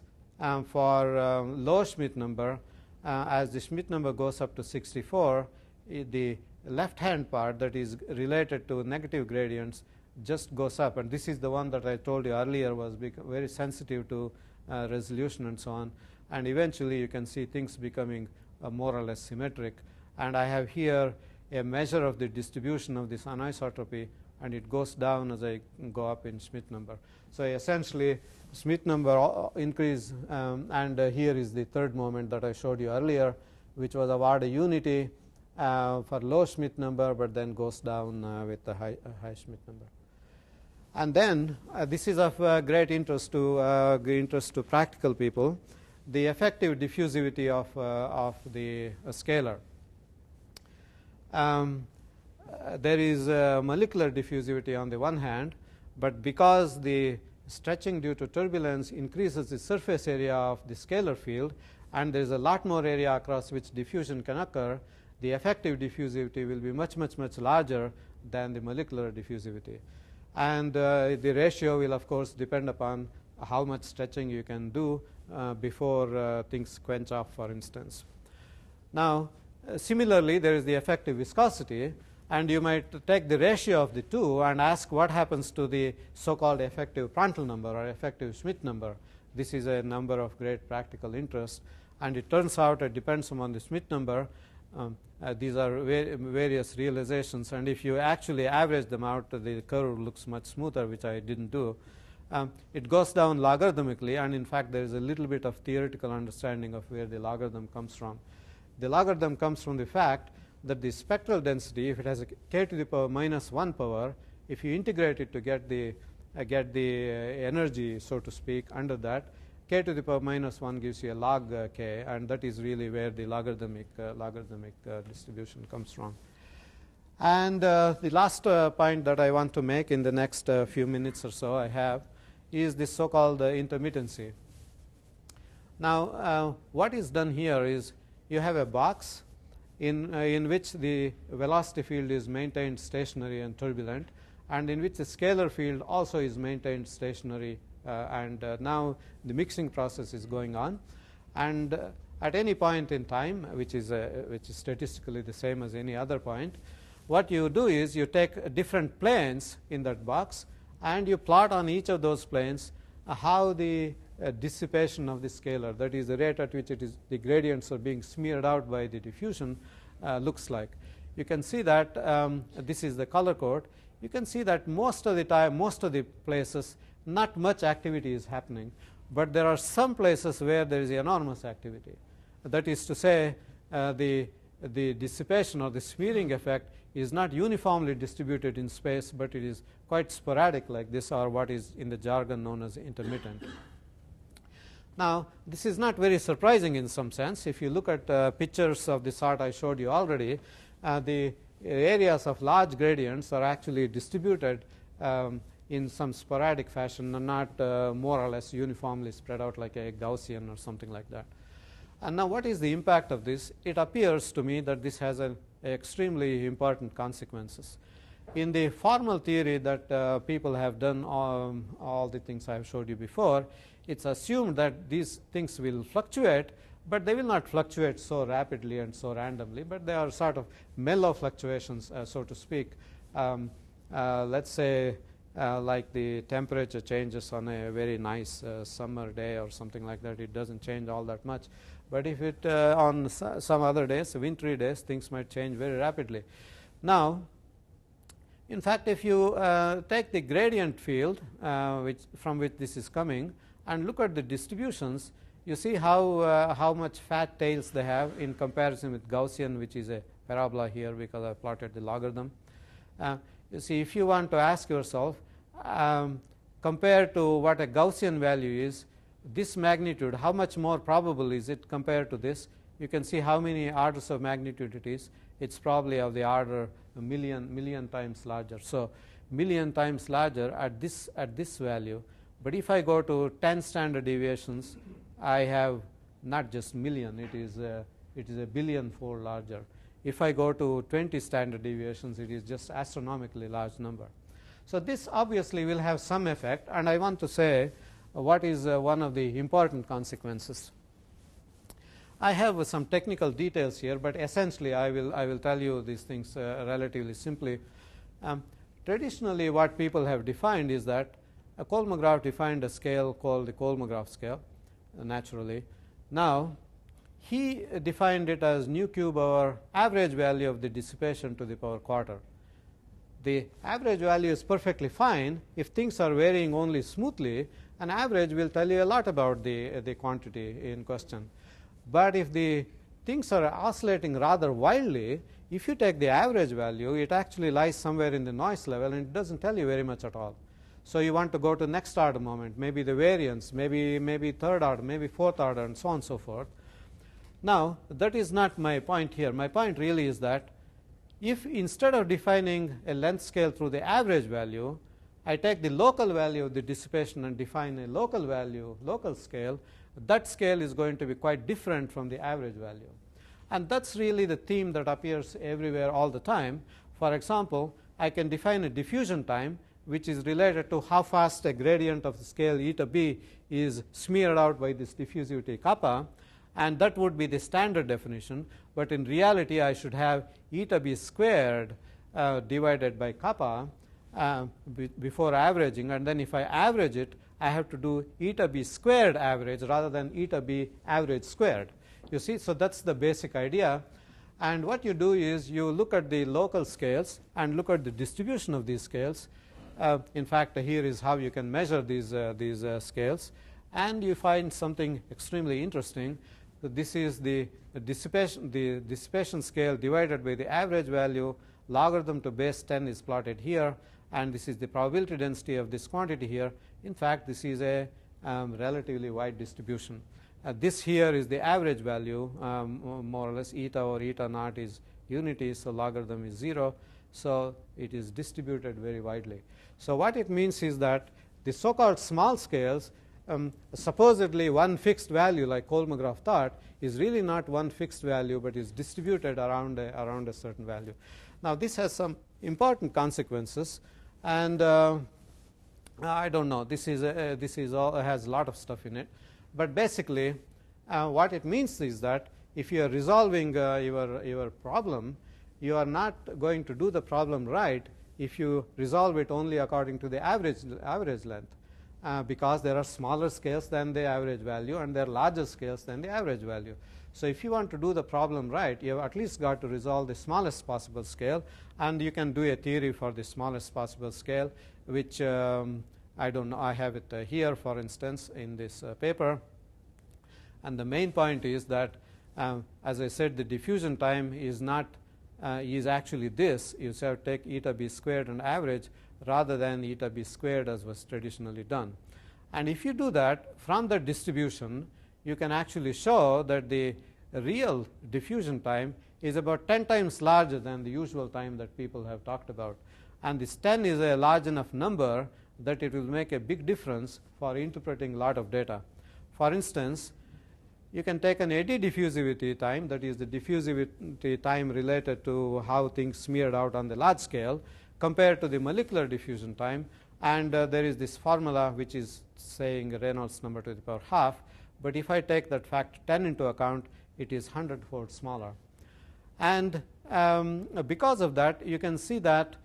for low Schmidt number, as the Schmidt number goes up to 64, the left-hand part that is related to negative gradients just goes up. And this is the one that I told you earlier was very sensitive to resolution and so on. And eventually, you can see things becoming more or less symmetric. And I have here a measure of the distribution of this anisotropy, and it goes down as I go up in Schmidt number. So essentially, Schmidt number increase, and here is the third moment that I showed you earlier, which was award a unity for low Schmidt number, but then goes down with the high Schmidt number. And then this is of great interest to practical people, the effective diffusivity of the scalar. There is molecular diffusivity on the one hand, but because the stretching due to turbulence increases the surface area of the scalar field, and there is a lot more area across which diffusion can occur, the effective diffusivity will be much, much, much larger than the molecular diffusivity. And the ratio will, of course, depend upon how much stretching you can do before things quench off, for instance. Now, similarly, there is the effective viscosity, and you might take the ratio of the two and ask what happens to the so-called effective Prandtl number or effective Schmidt number. This is a number of great practical interest, and it turns out it depends on the Schmidt number. These are various realizations, and if you actually average them out, the curve looks much smoother, which I didn't do. It goes down logarithmically, and in fact, there is a little bit of theoretical understanding of where the logarithm comes from. The logarithm comes from the fact that the spectral density, if it has a k to the power minus 1 power, if you integrate it to get the energy, so to speak, under that, k to the power minus 1 gives you a log k, and that is really where the logarithmic distribution comes from. And the last point that I want to make in the next few minutes or so I have is this so-called intermittency. Now, what is done here is you have a box in which the velocity field is maintained stationary and turbulent, and in which the scalar field also is maintained stationary, and now the mixing process is going on. And at any point in time, which is statistically the same as any other point, what you do is you take different planes in that box, and you plot on each of those planes how the dissipation of the scalar, that is the rate at which the gradients are being smeared out by the diffusion, looks like. You can see that this is the color code. You can see that most of the time, most of the places, not much activity is happening, but there are some places where there is enormous activity. That is to say, the dissipation or the smearing effect is not uniformly distributed in space, but it is quite sporadic like this, or what is in the jargon known as intermittent. Now, this is not very surprising in some sense. If you look at pictures of the sort I showed you already, the areas of large gradients are actually distributed in some sporadic fashion, and not more or less uniformly spread out like a Gaussian or something like that. And now, what is the impact of this? It appears to me that this has extremely important consequences. In the formal theory that people have done all the things I have showed you before, it's assumed that these things will fluctuate, but they will not fluctuate so rapidly and so randomly, but they are sort of mellow fluctuations, so to speak. Let's say like the temperature changes on a very nice summer day or something like that, it doesn't change all that much. But if it on some other days, wintry days, things might change very rapidly. Now, in fact, if you take the gradient field from which this is coming and look at the distributions, you see how much fat tails they have in comparison with Gaussian, which is a parabola here because I plotted the logarithm. You see, if you want to ask yourself, compared to what a Gaussian value is, this magnitude, how much more probable is it compared to this? You can see how many orders of magnitude it is. It's probably of the order a million times larger. So million times larger at this value. But if I go to 10 standard deviations, I have not just million, it is a billion-fold larger. If I go to 20 standard deviations, it is just astronomically large number. So this obviously will have some effect, and I want to say what is one of the important consequences. I have some technical details here, but essentially I will tell you these things relatively simply. Traditionally, what people have defined is that Kolmogorov defined a scale called the Kolmogorov scale, naturally. Now, he defined it as nu cube over average value of the dissipation to the power quarter. The average value is perfectly fine if things are varying only smoothly. An average will tell you a lot about the quantity in question. But if the things are oscillating rather wildly, if you take the average value, it actually lies somewhere in the noise level and it doesn't tell you very much at all. So you want to go to next order moment, maybe the variance, maybe third order, maybe fourth order, and so on and so forth. Now, that is not my point here. My point really is that if instead of defining a length scale through the average value, I take the local value of the dissipation and define a local value, local scale, that scale is going to be quite different from the average value. And that's really the theme that appears everywhere all the time. For example, I can define a diffusion time which is related to how fast a gradient of the scale eta b is smeared out by this diffusivity kappa, and that would be the standard definition. But in reality, I should have eta b squared divided by kappa before averaging, and then if I average it, I have to do eta b squared average rather than eta b average squared. You see, so that's the basic idea. And what you do is you look at the local scales and look at the distribution of these scales. In fact, here is how you can measure these scales, and you find something extremely interesting. This is the dissipation scale divided by the average value. Logarithm to base 10 is plotted here, and this is the probability density of this quantity here. In fact, this is a relatively wide distribution. This here is the average value, more or less eta or eta naught is unity, so logarithm is 0. So it is distributed very widely. So what it means is that the so-called small scales, supposedly one fixed value like Kolmogorov thought, is really not one fixed value, but is distributed around a certain value. Now this has some important consequences, and I don't know. This is all has a lot of stuff in it, but basically, what it means is that if you are resolving your problem, you are not going to do the problem right if you resolve it only according to the average length, because there are smaller scales than the average value and there are larger scales than the average value. So if you want to do the problem right, you have at least got to resolve the smallest possible scale, and you can do a theory for the smallest possible scale, which I don't know. I have it here, for instance, in this paper. And the main point is that, as I said, the diffusion time is not is actually this. You have to take eta b squared and average rather than eta b squared as was traditionally done. And if you do that from the distribution, you can actually show that the real diffusion time is about 10 times larger than the usual time that people have talked about. And this 10 is a large enough number that it will make a big difference for interpreting a lot of data. For instance, you can take an eddy diffusivity time, that is the diffusivity time related to how things smeared out on the large scale, compared to the molecular diffusion time, and there is this formula which is saying Reynolds number to the power half, but if I take that factor 10 into account, it is 100-fold smaller. And because of that, you can see that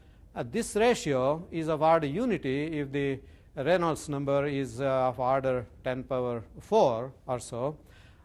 this ratio is of order unity if the Reynolds number is of order 10 power 4 or so,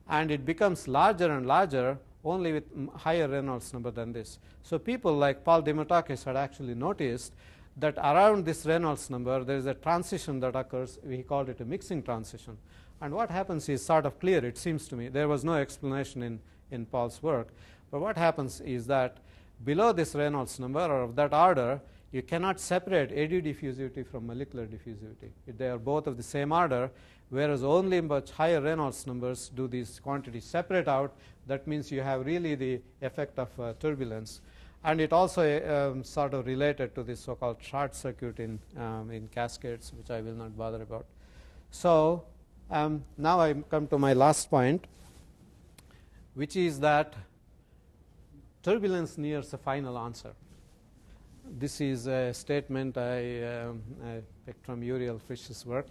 and it becomes larger and larger only with higher Reynolds number than this. So people like Paul Dimotakis had actually noticed that around this Reynolds number there is a transition that occurs. We called it a mixing transition. And what happens is sort of clear, it seems to me. There was no explanation in Paul's work. But what happens is that below this Reynolds number, or of that order, you cannot separate eddy diffusivity from molecular diffusivity. They are both of the same order, whereas only much higher Reynolds numbers do these quantities separate out. That means you have really the effect of turbulence. And it also sort of related to this so-called short circuit in cascades, which I will not bother about. So now I come to my last point, which is that turbulence nears a final answer. This is a statement I picked from Uriel Frisch's work,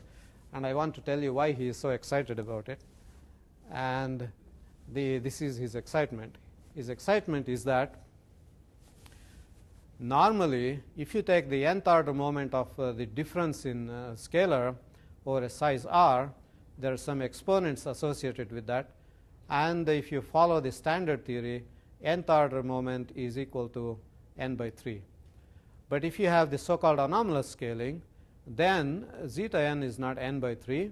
and I want to tell you why he is so excited about it. And this is his excitement. His excitement is that normally, if you take the nth order moment of the difference in scalar over a size r, there are some exponents associated with that. And if you follow the standard theory, nth order moment is equal to n by 3. But if you have the so-called anomalous scaling, then zeta n is not n by 3,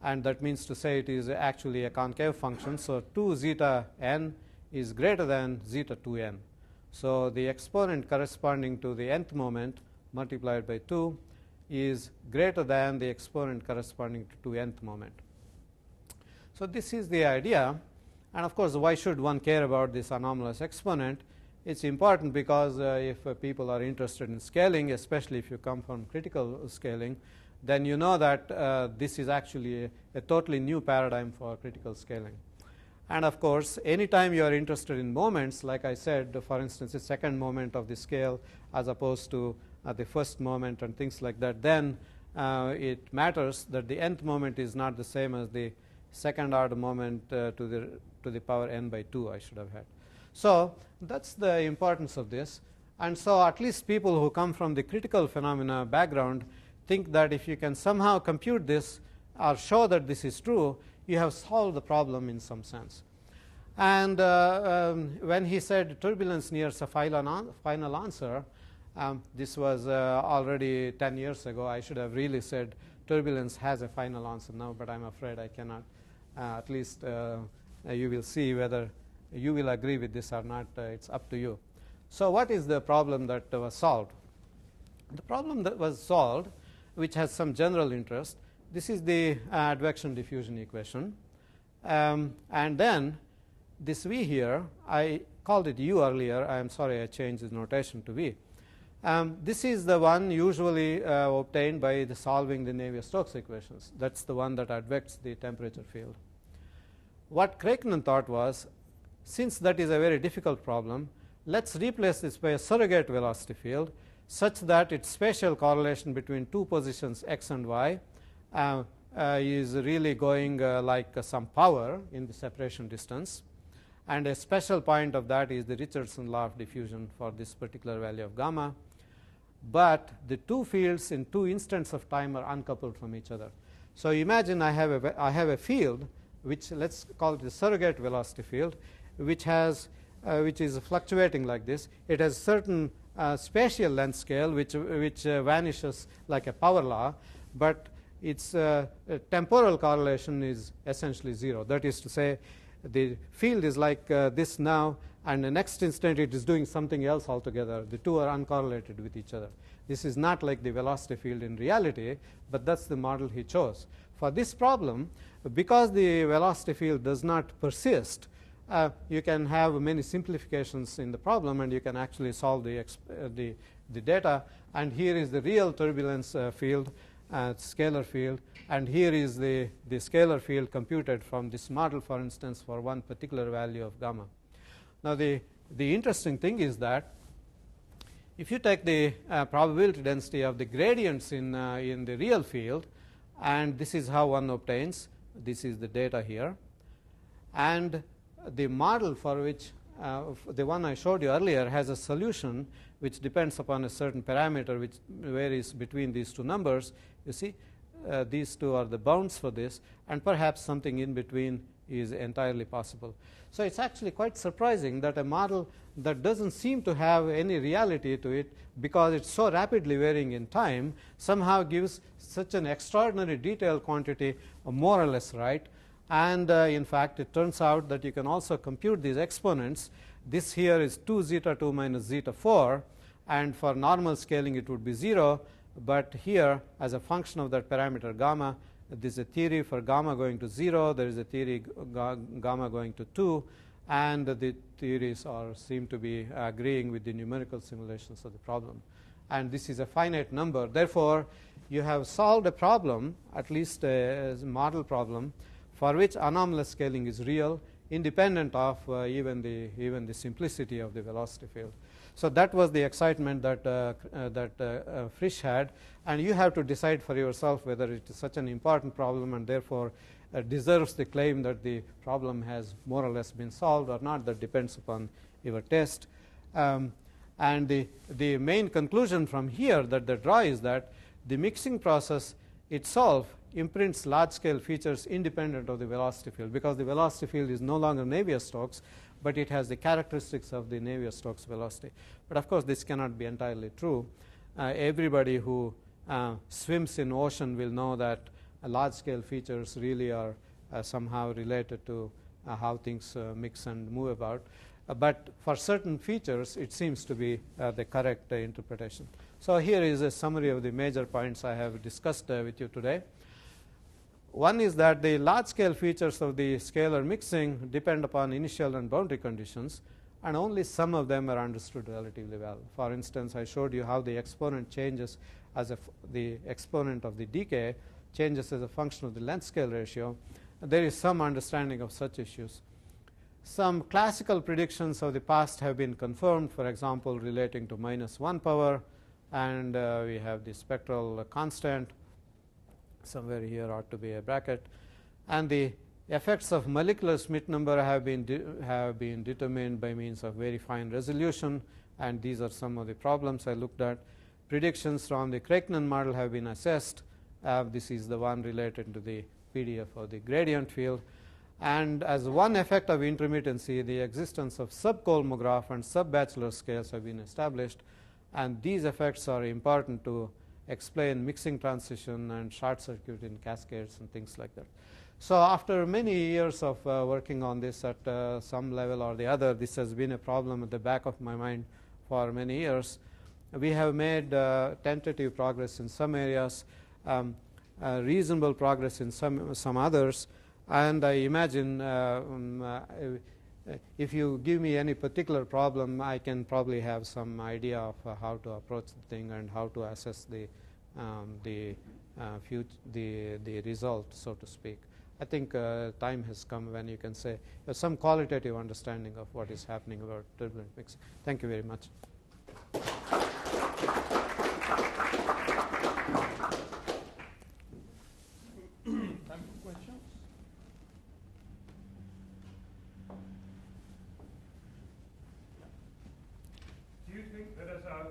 and that means to say it is actually a concave function. So 2 zeta n is greater than zeta 2n. So the exponent corresponding to the nth moment multiplied by 2 is greater than the exponent corresponding to 2nth moment. So this is the idea. And of course, why should one care about this anomalous exponent? It's important because if people are interested in scaling, especially if you come from critical scaling, then you know that this is actually a totally new paradigm for critical scaling. And of course, anytime you are interested in moments, like I said, for instance, the second moment of the scale as opposed to the first moment and things like that, then it matters that the nth moment is not the same as the second order moment to the power n by 2 I should have had. So that's the importance of this. And so at least people who come from the critical phenomena background think that if you can somehow compute this or show that this is true, you have solved the problem in some sense. And when he said turbulence nears a final answer, this was already 10 years ago. I should have really said turbulence has a final answer now, but I'm afraid I cannot. At least you will see whether you will agree with this or not. It's up to you. So what is the problem that was solved? The problem that was solved, which has some general interest, this is the advection diffusion equation. And then this V here, I called it U earlier. I am sorry I changed the notation to V. This is the one usually obtained by solving the Navier-Stokes equations. That's the one that advects the temperature field. What Kreikkinen thought was, since that is a very difficult problem, let's replace this by a surrogate velocity field such that its spatial correlation between two positions x and y is really going like some power in the separation distance. And a special point of that is the Richardson law of diffusion for this particular value of gamma. But the two fields in two instants of time are uncoupled from each other. So imagine I have a field which, let's call it the surrogate velocity field, which is fluctuating like this. It has certain spatial length scale which vanishes like a power law, but its temporal correlation is essentially 0. That is to say, the field is like this now, and the next instant it is doing something else altogether. The two are uncorrelated with each other. This is not like the velocity field in reality, but that's the model he chose. For this problem, because the velocity field does not persist, you can have many simplifications in the problem, and you can actually solve the data. And here is the real turbulence field, scalar field, and here is the scalar field computed from this model, for instance, for one particular value of gamma. Now the interesting thing is that if you take the probability density of the gradients in the real field, and this is how one obtains, this is the data here, and the model for which the one I showed you earlier has a solution which depends upon a certain parameter which varies between these two numbers. You see, these two are the bounds for this, and perhaps something in between is entirely possible. So it's actually quite surprising that a model that doesn't seem to have any reality to it, because it's so rapidly varying in time, somehow gives such an extraordinary detail quantity more or less right. And in fact, it turns out that you can also compute these exponents. This here is 2 zeta 2 minus zeta 4, and for normal scaling it would be 0. But here, as a function of that parameter gamma, there is a theory for gamma going to 0. There is a theory gamma going to 2. And the theories seem to be agreeing with the numerical simulations of the problem. And this is a finite number. Therefore, you have solved a problem, at least a model problem, for which anomalous scaling is real, independent of even the simplicity of the velocity field. So that was the excitement that Frisch had, and you have to decide for yourself whether it is such an important problem and therefore deserves the claim that the problem has more or less been solved or not. That depends upon your test. And the main conclusion from here that they draw is that the mixing process itself imprints large-scale features independent of the velocity field, because the velocity field is no longer Navier-Stokes, but it has the characteristics of the Navier-Stokes velocity. But of course, this cannot be entirely true. Everybody who swims in ocean will know that large-scale features really are somehow related to how things mix and move about. But for certain features, it seems to be the correct interpretation. So here is a summary of the major points I have discussed with you today. One is that the large-scale features of the scalar mixing depend upon initial and boundary conditions, and only some of them are understood relatively well. For instance, I showed you how the exponent changes as the exponent of the decay changes as a function of the length scale ratio. There is some understanding of such issues. Some classical predictions of the past have been confirmed, for example, relating to -1 power, and we have the spectral constant. Somewhere here ought to be a bracket. And the effects of molecular Schmidt number have been determined by means of very fine resolution, and these are some of the problems I looked at. Predictions from the Kreiknen model have been assessed. This is the one related to the PDF of the gradient field. And as one effect of intermittency, the existence of sub-Kolmogorov and sub-Batchelor scales have been established, and these effects are important to explain mixing transition and short circuit in cascades and things like that. So after many years of working on this at some level or the other, this has been a problem at the back of my mind for many years. We have made tentative progress in some areas, reasonable progress in some others, and I imagine if you give me any particular problem, I can probably have some idea of how to approach the thing and how to assess the result, so to speak. I think time has come when you can say some qualitative understanding of what is happening about turbulent mixing. Thank you very much. Time for questions? Do you think that as our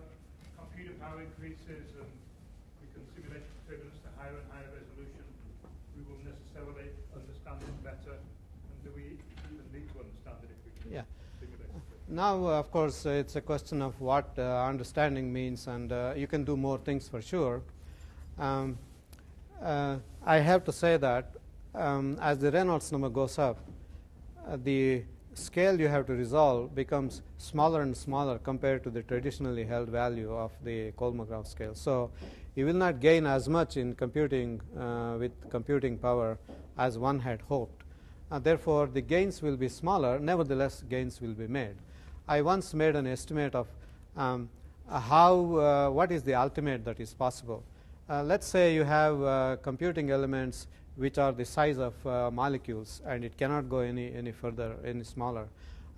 computer power increases and we can simulate turbulence to higher and higher resolution, we will necessarily understand it better? And do we even need to understand it if we can simulate it? Now, of course, it's a question of what understanding means, and you can do more things for sure. I have to say that as the Reynolds number goes up, the scale you have to resolve becomes smaller and smaller compared to the traditionally held value of the Kolmogorov scale. So you will not gain as much in computing with computing power as one had hoped. Therefore, the gains will be smaller. Nevertheless, gains will be made. I once made an estimate of what is the ultimate that is possible. Let's say you have computing elements which are the size of molecules, and it cannot go any further, any smaller.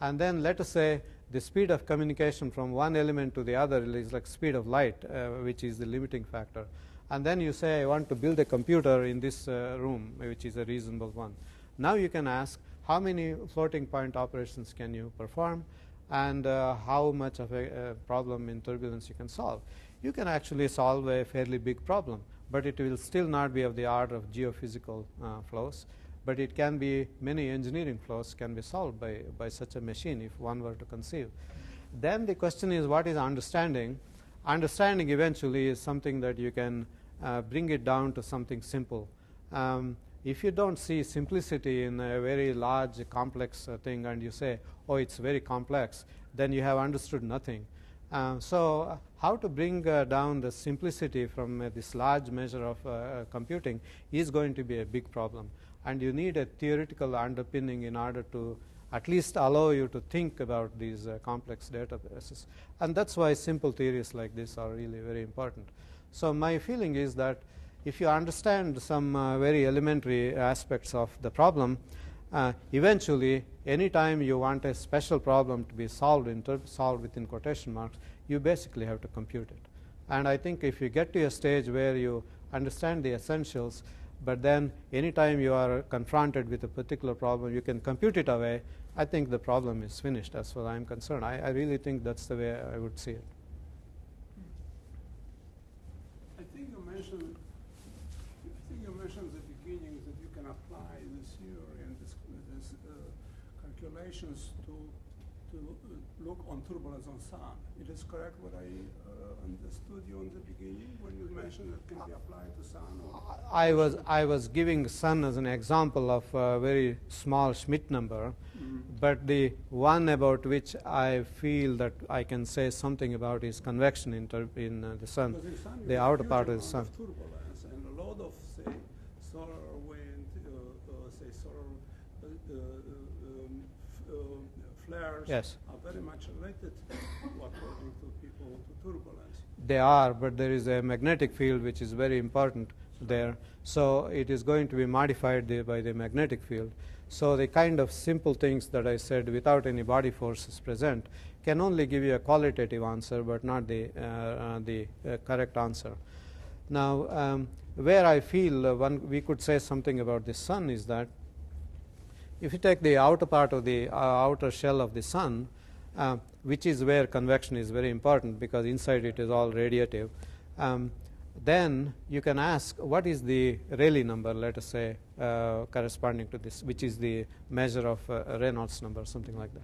And then let us say the speed of communication from one element to the other is like speed of light, which is the limiting factor. And then you say, I want to build a computer in this room, which is a reasonable one. Now you can ask, how many floating point operations can you perform, and how much of a problem in turbulence you can solve. You can actually solve a fairly big problem, but it will still not be of the order of geophysical flows. but it can be, many engineering flaws can be solved by such a machine if one were to conceive. Then the question is, what is understanding? Understanding eventually is something that you can bring it down to something simple. If you don't see simplicity in a very large, complex thing, and you say, oh, it's very complex, then you have understood nothing. So how to bring down the simplicity from this large measure of computing is going to be a big problem. And you need a theoretical underpinning in order to at least allow you to think about these complex databases. And that's why simple theories like this are really very important. So my feeling is that if you understand some very elementary aspects of the problem, eventually, anytime you want a special problem to be solved within quotation marks, you basically have to compute it. And I think if you get to a stage where you understand the essentials, but then anytime you are confronted with a particular problem, you can compute it away, I think the problem is finished as far as I'm concerned. I really think that's the way I would see it. I think you mentioned at the beginning that you can apply this theory and this calculations to look on turbulence on sun. It is correct what I understood you in the beginning when you mentioned it can be applied to sun? Or I was giving sun as an example of a very small Schmidt number, but the one about which I feel that I can say something about is convection in the sun, the outer part of the sun. Turbulence and a lot of, say, solar wind, say solar flares Yes. are very much related, according to people, to turbulence. They are, but there is a magnetic field which is very important there. So it is going to be modified by the magnetic field. So the kind of simple things that I said without any body forces present can only give you a qualitative answer, but not the correct answer. Now, where I feel we could say something about the sun is that if you take the outer part of the outer shell of the sun, which is where convection is very important because inside it is all radiative, then you can ask what is the Rayleigh number, let us say, corresponding to this, which is the measure of Reynolds number, something like that.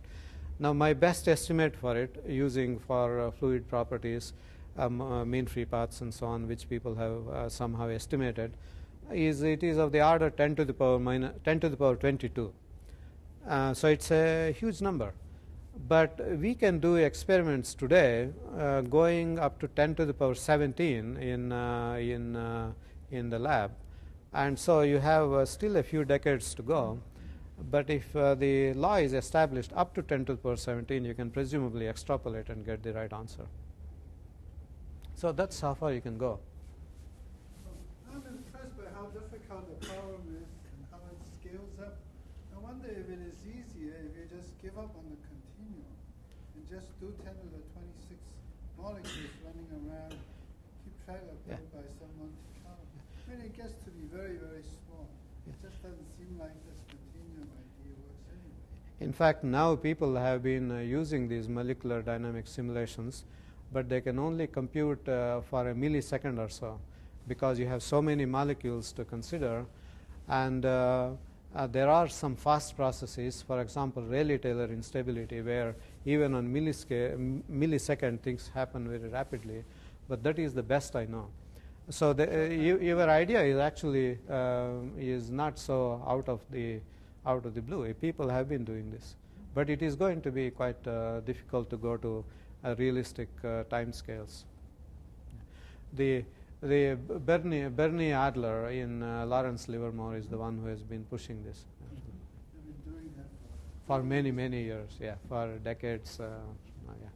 Now, my best estimate for it, using for fluid properties, mean free paths and so on, which people have somehow estimated, is it is of the order 10 to the power 22. So it's a huge number. But we can do experiments today going up to 10 to the power 17 in the lab. And so you have still a few decades to go. But if the law is established up to 10 to the power 17, you can presumably extrapolate and get the right answer. So that's how far you can go. I'm impressed by how difficult the problem is and how it scales up. I wonder if it is easier if you just give up on the continuum and just do 10 to the 26 molecules running around, keep track of them by some Monte Carlo. I mean, it gets to be very, very small. It just doesn't seem like this continuum idea works anyway. In fact, now people have been using these molecular dynamic simulations, but they can only compute for a millisecond or so because you have so many molecules to consider. And there are some fast processes, for example, Rayleigh-Taylor instability, where even on millisecond things happen very rapidly, but that is the best I know. So your idea is actually is not so out of the blue. People have been doing this, but it is going to be quite difficult to go to realistic time scales. The Bernie Adler in Lawrence Livermore is the one who has been pushing this. They've been doing that For many, many years, yeah, for decades. Yeah.